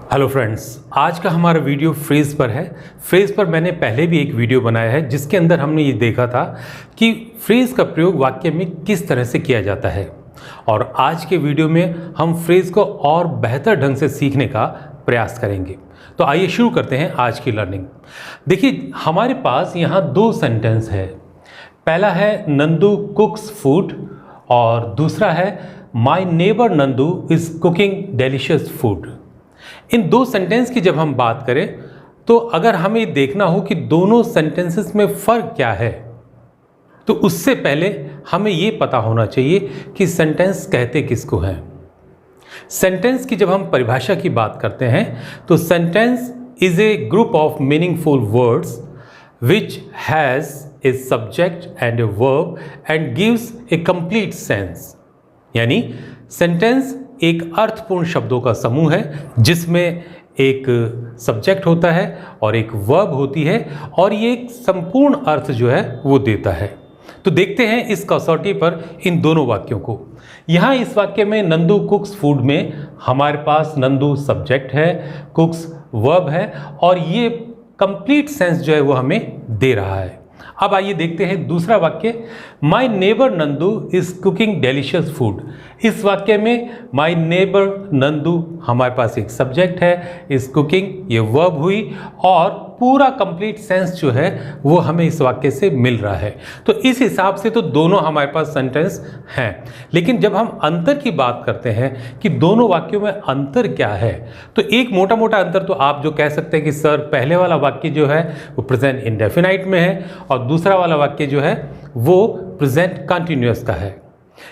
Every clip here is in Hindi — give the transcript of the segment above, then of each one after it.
हेलो फ्रेंड्स, आज का हमारा वीडियो फ्रेज पर है। फ्रेज पर मैंने पहले भी एक वीडियो बनाया है जिसके अंदर हमने ये देखा था कि फ्रेज का प्रयोग वाक्य में किस तरह से किया जाता है। और आज के वीडियो में हम फ्रेज को और बेहतर ढंग से सीखने का प्रयास करेंगे। तो आइए शुरू करते हैं आज की लर्निंग। देखिए, हमारे पास यहाँ दो सेंटेंस है। पहला है नंदू कुक्स फूड और दूसरा है my neighbour Nandu is cooking delicious food. इन दो सेंटेंस की जब हम बात करें तो अगर हमें देखना हो कि दोनों सेंटेंसेस में फ़र्क क्या है, तो उससे पहले हमें ये पता होना चाहिए कि सेंटेंस कहते किसको हैं। सेंटेंस की जब हम परिभाषा की बात करते हैं तो sentence is a group of meaningful words which has a subject and a verb and gives A complete sense. यानी सेंटेंस एक अर्थपूर्ण शब्दों का समूह है जिसमें एक सब्जेक्ट होता है और एक वर्ब होती है और ये एक संपूर्ण अर्थ जो है वो देता है। तो देखते हैं इस कसौटी पर इन दोनों वाक्यों को। यहाँ इस वाक्य में नंदू कुक्स फूड में हमारे पास नंदू सब्जेक्ट है, कुक्स वर्ब है और ये कंप्लीट सेंस जो है वो हमें दे रहा है। अब आइए देखते हैं दूसरा वाक्य, माई neighbour Nandu is cooking delicious food. इस वाक्य में माई नेबर नंदू हमारे पास एक सब्जेक्ट है, इज कुकिंग ये वर्ब हुई और पूरा कंप्लीट सेंस जो है वो हमें इस वाक्य से मिल रहा है। तो इस हिसाब से तो दोनों हमारे पास सेंटेंस हैं। लेकिन जब हम अंतर की बात करते हैं कि दोनों वाक्यों में अंतर क्या है, तो एक मोटा मोटा अंतर तो आप जो कह सकते हैं कि सर पहले वाला वाक्य जो है वो प्रेजेंट इंडेफिनाइट में है और दूसरा वाला वाक्य जो है वो प्रेजेंट कंटिन्यूअस का है।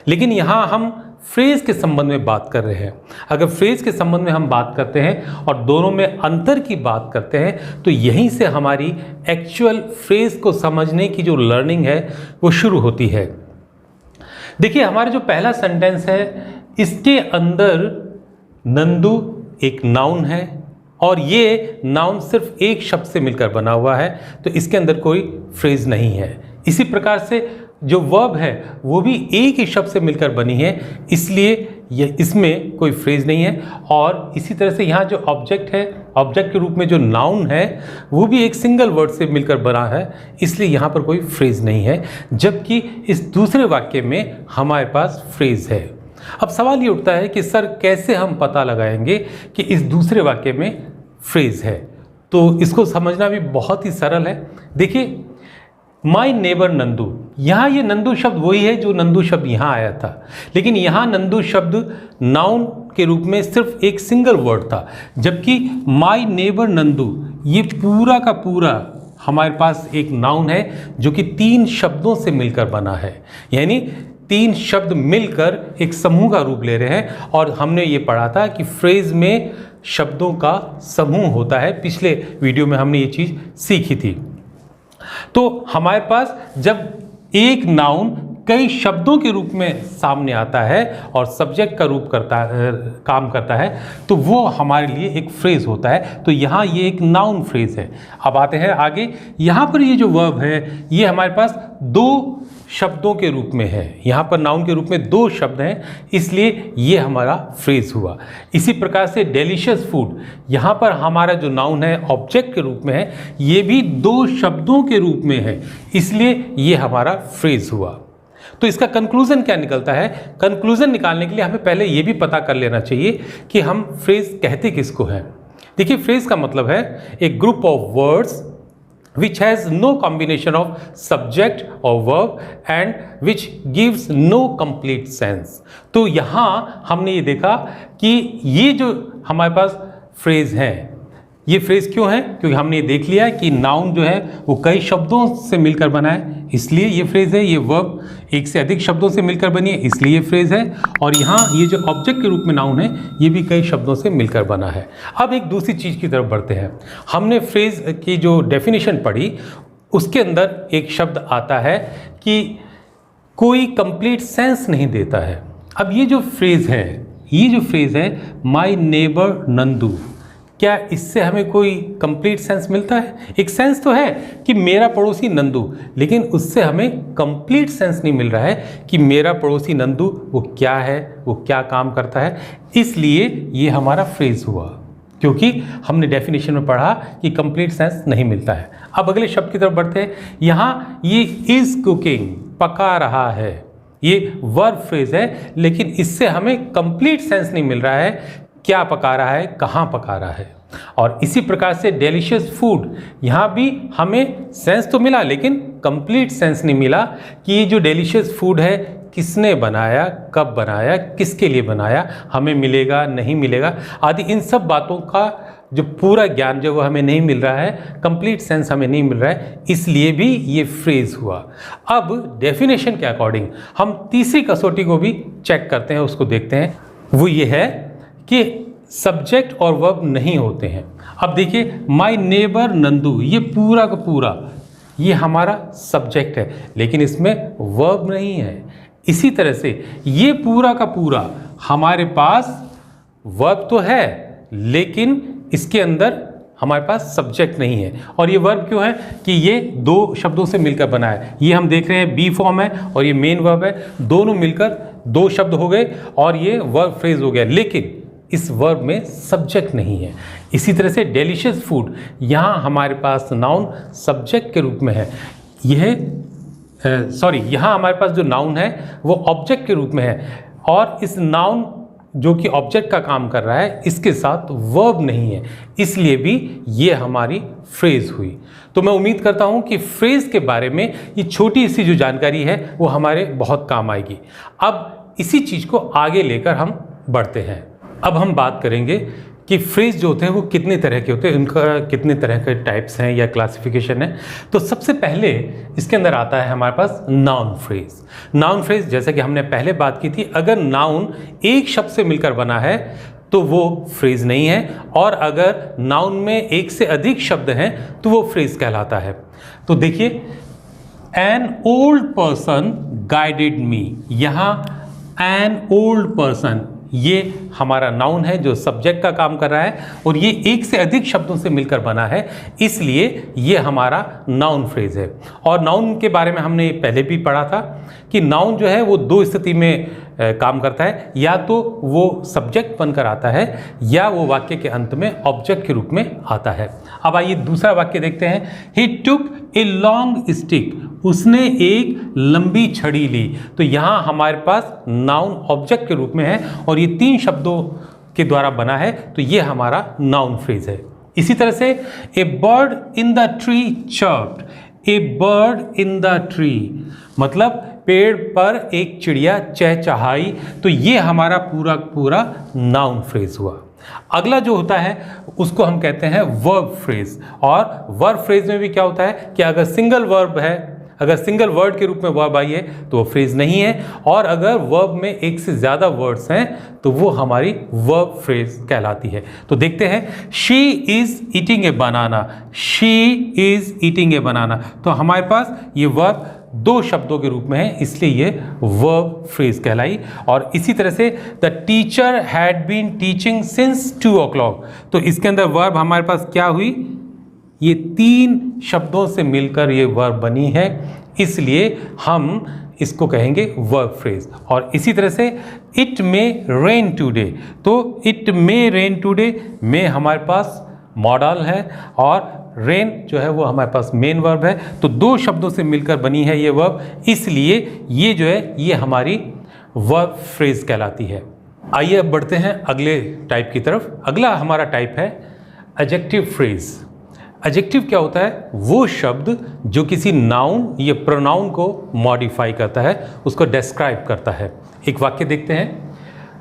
लेकिन यहाँ हम फ्रेज के संबंध में बात कर रहे हैं। अगर फ्रेज के संबंध में हम बात करते हैं और दोनों में अंतर की बात करते हैं तो यहीं से हमारी एक्चुअल फ्रेज को समझने की जो लर्निंग है वो शुरू होती है। देखिए, हमारा जो पहला सेंटेंस है इसके अंदर नंदू एक नाउन है और ये नाउन सिर्फ एक शब्द से मिलकर बना हुआ है, तो इसके अंदर कोई फ्रेज नहीं है। इसी प्रकार से जो वर्ब है वो भी एक ही शब्द से मिलकर बनी है, इसलिए ये इसमें कोई फ्रेज नहीं है। और इसी तरह से यहाँ जो ऑब्जेक्ट है, ऑब्जेक्ट के रूप में जो नाउन है वो भी एक सिंगल वर्ड से मिलकर बना है, इसलिए यहाँ पर कोई फ्रेज नहीं है। जबकि इस दूसरे वाक्य में हमारे पास फ्रेज है। अब सवाल ये उठता है कि सर कैसे हम पता लगाएंगे कि इस दूसरे वाक्य में फ्रेज है। तो इसको समझना भी बहुत ही सरल है। देखिए, माई नेबर नंदू, यहाँ ये नंदू शब्द वही है जो नंदू शब्द यहाँ आया था, लेकिन यहाँ नंदू शब्द नाउन के रूप में सिर्फ एक सिंगल वर्ड था, जबकि माई नेबर नंदू ये पूरा का पूरा हमारे पास एक नाउन है जो कि 3 शब्दों से मिलकर बना है। यानी 3 शब्द मिलकर एक समूह का रूप ले रहे हैं। और हमने ये पढ़ा था कि फ्रेज में शब्दों का समूह होता है, पिछले वीडियो में हमने ये चीज़ सीखी थी। तो हमारे पास जब एक नाउन कई शब्दों के रूप में सामने आता है और सब्जेक्ट का रूप काम करता है तो वो हमारे लिए एक फ्रेज होता है। तो यहाँ ये एक नाउन फ्रेज है। अब आते हैं आगे। यहाँ पर ये जो वर्ब है ये हमारे पास 2 शब्दों के रूप में है। यहाँ पर नाउन के रूप में 2 शब्द हैं, इसलिए ये हमारा फ्रेज हुआ। इसी प्रकार से डेलिशियस फूड, यहाँ पर हमारा जो नाउन है ऑब्जेक्ट के रूप में है, ये भी 2 शब्दों के रूप में है, इसलिए ये हमारा फ्रेज हुआ। तो इसका कंक्लूजन क्या निकलता है? कंक्लूजन निकालने के लिए हमें पहले ये भी पता कर लेना चाहिए कि हम फ्रेज कहते किसको हैं। देखिए, फ्रेज का मतलब है एक group of words which has no combination of subject or verb and which gives no complete sense। तो यहाँ हमने ये देखा कि ये जो हमारे पास फ्रेज हैं, ये फ्रेज क्यों है? क्योंकि हमने ये देख लिया कि नाउन जो है वो कई शब्दों से मिलकर बना है, इसलिए ये फ्रेज है। ये वर्ब एक से अधिक शब्दों से मिलकर बनी है, इसलिए ये फ्रेज है। और यहाँ ये जो ऑब्जेक्ट के रूप में नाउन है ये भी कई शब्दों से मिलकर बना है। अब एक दूसरी चीज़ की तरफ बढ़ते हैं। हमने फ्रेज की जो डेफिनेशन पढ़ी उसके अंदर एक शब्द आता है कि कोई कंप्लीट सेंस नहीं देता है। अब ये जो फ्रेज है माई नेबर नंदू, क्या इससे हमें कोई कंप्लीट सेंस मिलता है? एक सेंस तो है कि मेरा पड़ोसी नंदू, लेकिन उससे हमें कंप्लीट सेंस नहीं मिल रहा है कि मेरा पड़ोसी नंदू वो क्या है, वो क्या काम करता है, इसलिए ये हमारा फ्रेज हुआ। क्योंकि हमने डेफिनेशन में पढ़ा कि कंप्लीट सेंस नहीं मिलता है। अब अगले शब्द की तरफ बढ़ते हैं। यहाँ ये इज कुकिंग, पका रहा है, ये वर्ब फ्रेज है, लेकिन इससे हमें कंप्लीट सेंस नहीं मिल रहा है, क्या पका रहा है, कहाँ पका रहा है। और इसी प्रकार से डिलीशियस फूड, यहाँ भी हमें सेंस तो मिला लेकिन कंप्लीट सेंस नहीं मिला कि ये जो डिलीशियस फूड है किसने बनाया, कब बनाया, किसके लिए बनाया, हमें मिलेगा नहीं मिलेगा आदि, इन सब बातों का जो पूरा ज्ञान जो वो हमें नहीं मिल रहा है, कंप्लीट सेंस हमें नहीं मिल रहा है, इसलिए भी ये फ्रेज हुआ। अब डेफिनेशन के अकॉर्डिंग हम तीसरी कसौटी को भी चेक करते हैं, उसको देखते हैं। वो ये है कि सब्जेक्ट और वर्ब नहीं होते हैं। अब देखिए माय नेबर नंदू, ये पूरा का पूरा ये हमारा सब्जेक्ट है, लेकिन इसमें वर्ब नहीं है। इसी तरह से ये पूरा का पूरा हमारे पास वर्ब तो है, लेकिन इसके अंदर हमारे पास सब्जेक्ट नहीं है। और ये वर्ब क्यों है कि ये दो शब्दों से मिलकर बना है। ये हम देख रहे हैं बी फॉर्म है और ये मेन वर्ब है, दोनों मिलकर दो शब्द हो गए और ये वर्ब फ्रेज हो गया, लेकिन इस वर्ब में सब्जेक्ट नहीं है। इसी तरह से डिलीशियस फूड, यहाँ हमारे पास नाउन सब्जेक्ट के रूप में है, यहाँ हमारे पास जो नाउन है वो ऑब्जेक्ट के रूप में है, और इस नाउन जो कि ऑब्जेक्ट का काम कर रहा है इसके साथ वर्ब नहीं है, इसलिए भी ये हमारी फ्रेज हुई। तो मैं उम्मीद करता हूँ कि फ्रेज के बारे में ये छोटी सी जो जानकारी है वो हमारे बहुत काम आएगी। अब इसी चीज़ को आगे लेकर हम बढ़ते हैं। अब हम बात करेंगे कि फ्रेज जो होते हैं वो कितने तरह के होते हैं, उनका कितने तरह के टाइप्स हैं या क्लासिफिकेशन है। तो सबसे पहले इसके अंदर आता है हमारे पास नाउन फ्रेज। नाउन फ्रेज जैसा कि हमने पहले बात की थी, अगर नाउन एक शब्द से मिलकर बना है तो वो फ्रेज नहीं है, और अगर नाउन में एक से अधिक शब्द हैं तो वो फ्रेज कहलाता है। तो देखिए एन ओल्ड पर्सन गाइडेड मी, यहाँ एन ओल्ड पर्सन ये हमारा नाउन है जो सब्जेक्ट का काम कर रहा है, और ये एक से अधिक शब्दों से मिलकर बना है, इसलिए ये हमारा नाउन फ्रेज है। और नाउन के बारे में हमने पहले भी पढ़ा था कि नाउन जो है वो दो स्थिति में काम करता है, या तो वो सब्जेक्ट बनकर आता है या वो वाक्य के अंत में ऑब्जेक्ट के रूप में आता है। अब आइए दूसरा वाक्य देखते हैं। ही टुक ए लॉन्ग स्टिक, उसने एक लंबी छड़ी ली। तो यहाँ हमारे पास नाउन ऑब्जेक्ट के रूप में है और ये तीन शब्दों के द्वारा बना है, तो ये हमारा नाउन फ्रेज है। इसी तरह से a bird in the tree chirped, a bird in the tree मतलब पेड़ पर एक चिड़िया चहचहाई, तो ये हमारा पूरा नाउन फ्रेज हुआ। अगला जो होता है उसको हम कहते हैं वर्ब फ्रेज। और वर्ब फ्रेज में भी क्या होता है कि अगर सिंगल वर्ब है, अगर सिंगल वर्ड के रूप में वर्ब आई है तो वो फ्रेज नहीं है, और अगर वर्ब में एक से ज़्यादा वर्ड्स हैं तो वो हमारी वर्ब फ्रेज कहलाती है। तो देखते हैं she is eating a banana, she is eating a banana, तो हमारे पास ये वर्ब दो शब्दों के रूप में है, इसलिए ये वर्ब फ्रेज कहलाई। और इसी तरह से the teacher had been teaching since 2 o'clock, तो इसके अंदर वर्ब हमारे पास क्या हुई, ये तीन शब्दों से मिलकर ये वर्ब बनी है, इसलिए हम इसको कहेंगे वर्ब फ्रेज। और इसी तरह से इट मे रेन टुडे, तो इट मे रेन टुडे में हमारे पास मॉडल है और रेन जो है वो हमारे पास मेन वर्ब है, तो दो शब्दों से मिलकर बनी है ये वर्ब, इसलिए ये जो है ये हमारी वर्ब फ्रेज कहलाती है। आइए अब बढ़ते हैं अगले टाइप की तरफ। अगला हमारा टाइप है एडजेक्टिव फ्रेज। एडजेक्टिव क्या होता है, वो शब्द जो किसी नाउन या प्रोनाउन को मॉडिफाई करता है, उसको डिस्क्राइब करता है। एक वाक्य देखते हैं।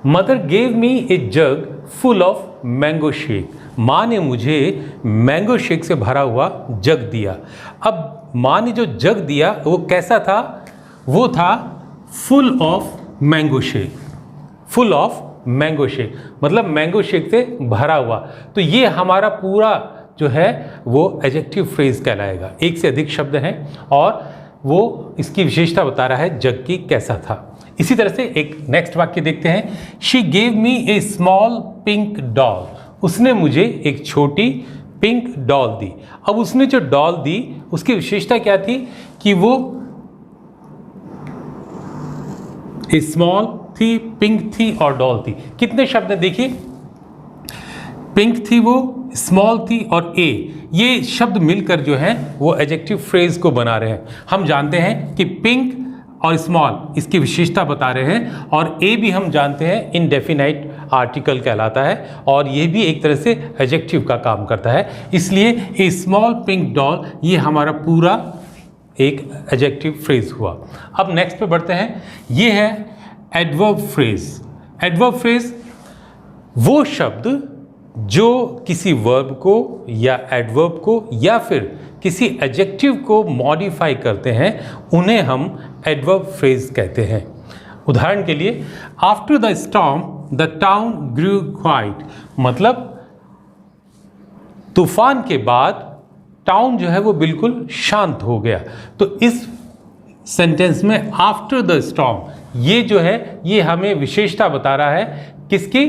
Mother gave me A jug full of mango shake, माँ ने मुझे मैंगो शेक से भरा हुआ जग दिया। अब माँ ने जो जग दिया वो कैसा था, वो था full of mango shake, full of mango shake मतलब मैंगो शेक से भरा हुआ। तो ये हमारा पूरा जो है वो एडजेक्टिव फ्रेज कहलाएगा। एक से अधिक शब्द हैं और वो इसकी विशेषता बता रहा है जग की कैसा था। इसी तरह से एक नेक्स्ट वाक्य देखते हैं। She gave me A small pink doll, उसने मुझे एक छोटी पिंक डॉल दी। अब उसने जो डॉल दी उसकी विशेषता क्या थी कि वो स्मॉल थी, पिंक थी और डॉल थी। कितने शब्द हैं देखिए, पिंक थी वो, स्मॉल थी और ए, ये शब्द मिलकर जो है वो एडजेक्टिव फ्रेज को बना रहे हैं। हम जानते हैं कि पिंक और स्मॉल इसकी विशेषता बता रहे हैं, और ए भी हम जानते हैं इनडेफिनाइट आर्टिकल कहलाता है और ये भी एक तरह से एडजेक्टिव का काम करता है। इसलिए ए स्मॉल पिंक डॉल ये हमारा पूरा एक एडजेक्टिव फ्रेज हुआ। अब नेक्स्ट पे बढ़ते हैं, ये है एडवर्ब फ्रेज। एडवर्ब फ्रेज वो शब्द जो किसी वर्ब को या एडवर्ब को या फिर किसी एडजेक्टिव को मॉडिफाई करते हैं, उन्हें हम एडवर्ब फ्रेज कहते हैं। उदाहरण के लिए, after the storm the town grew quiet, मतलब तूफान के बाद टाउन जो है वो बिल्कुल शांत हो गया। तो इस सेंटेंस में आफ्टर द स्टॉर्म ये जो है ये हमें विशेषता बता रहा है किसकी?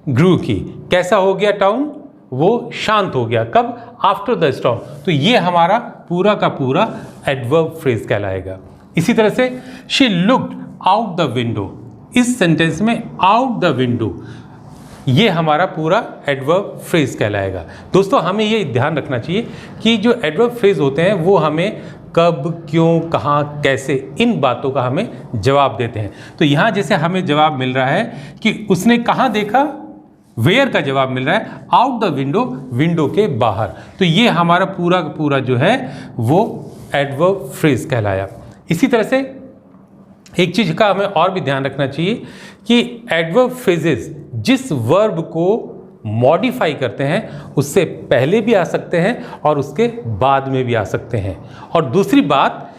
ग्रू की। कैसा हो गया टाउन? वो शांत हो गया। कब? After the storm. तो ये हमारा पूरा का पूरा एडवर्ब फ्रेज कहलाएगा। इसी तरह से she looked out the window, इस सेंटेंस में आउट द विंडो ये हमारा पूरा एडवर्ब फ्रेज कहलाएगा। दोस्तों हमें ये ध्यान रखना चाहिए कि जो एडवर्ब फ्रेज होते हैं वो हमें कब, क्यों, कहाँ, कैसे, इन बातों का हमें जवाब देते हैं। तो यहाँ जैसे हमें जवाब मिल रहा है कि उसने कहाँ देखा, वेयर का जवाब मिल रहा है आउट द विंडो, विंडो के बाहर। तो ये हमारा पूरा पूरा जो है वो एडवर्ब फ्रेज कहलाया। इसी तरह से एक चीज़ का हमें और भी ध्यान रखना चाहिए कि एडवर्ब फ्रेजेस जिस वर्ब को मॉडिफाई करते हैं उससे पहले भी आ सकते हैं और उसके बाद में भी आ सकते हैं। और दूसरी बात,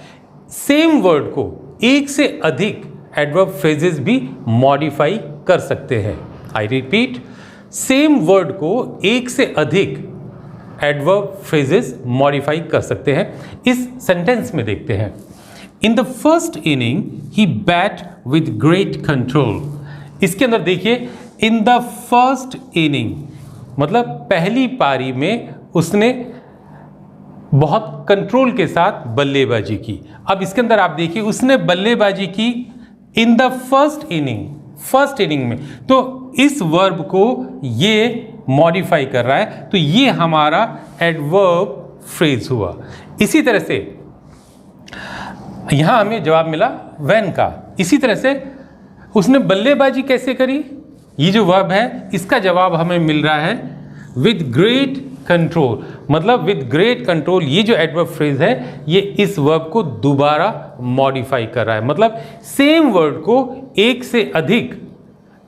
सेम वर्ड को एक से अधिक एडवर्ब फ्रेजेस भी मॉडिफाई कर सकते हैं। आई रिपीट, सेम वर्ड को एक से अधिक एडवर्ब फ्रेजेस मॉडिफाई कर सकते हैं। इस सेंटेंस में देखते हैं, in the first inning he bat with great control. इसके अंदर देखिए, इन द फर्स्ट इनिंग मतलब पहली पारी में उसने बहुत कंट्रोल के साथ बल्लेबाजी की। अब इसके अंदर आप देखिए, उसने बल्लेबाजी की in the first inning, first inning में, तो इस वर्ब को ये मॉडिफाई कर रहा है, तो ये हमारा एडवर्ब फ्रेज हुआ। इसी तरह से यहां हमें जवाब मिला व्हेन का। इसी तरह से उसने बल्लेबाजी कैसे करी, ये जो वर्ब है इसका जवाब हमें मिल रहा है विद ग्रेट कंट्रोल। मतलब विद ग्रेट कंट्रोल ये जो एडवर्ब फ्रेज है ये इस वर्ब को दोबारा मॉडिफाई कर रहा है। मतलब सेम वर्ड को एक से अधिक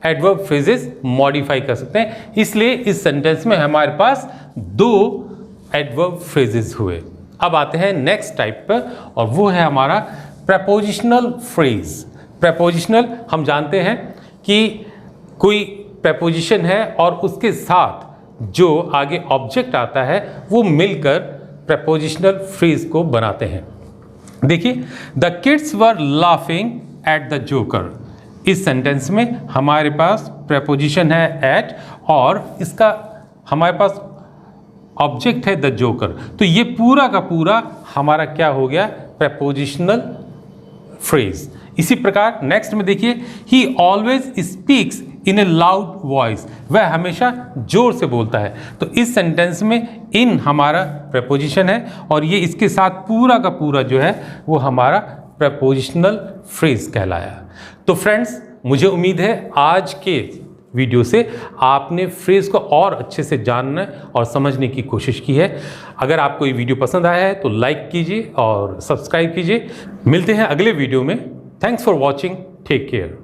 एडवर्ब फ्रेजेस मॉडिफाई कर सकते हैं। इसलिए इस सेंटेंस में हमारे पास 2 एडवर्ब फ्रेजेस हुए। अब आते हैं नेक्स्ट टाइप पर, और वो है हमारा प्रेपोजिशनल फ्रेज। प्रेपोजिशनल हम जानते हैं कि कोई प्रेपोजिशन है और उसके साथ जो आगे ऑब्जेक्ट आता है वो मिलकर प्रेपोजिशनल फ्रेज को बनाते हैं। देखिए, the kids were laughing at the joker. इस सेंटेंस में हमारे पास प्रेपोजिशन है एट और इसका हमारे पास ऑब्जेक्ट है द जोकर। तो ये पूरा का पूरा हमारा क्या हो गया? Prepositional phrase. इसी प्रकार नेक्स्ट में देखिए, ही always speaks in A loud voice, वह हमेशा जोर से बोलता है। तो इस सेंटेंस में इन हमारा प्रेपोजिशन है और ये इसके साथ पूरा का पूरा जो है वो हमारा प्रेपोजिशनल फ्रेज कहलाया। तो फ्रेंड्स, मुझे उम्मीद है आज के वीडियो से आपने फ्रेज को और अच्छे से जानने और समझने की कोशिश की है। अगर आपको ये वीडियो पसंद आया है तो लाइक कीजिए और सब्सक्राइब कीजिए। मिलते हैं अगले वीडियो में। Thanks for watching, take care.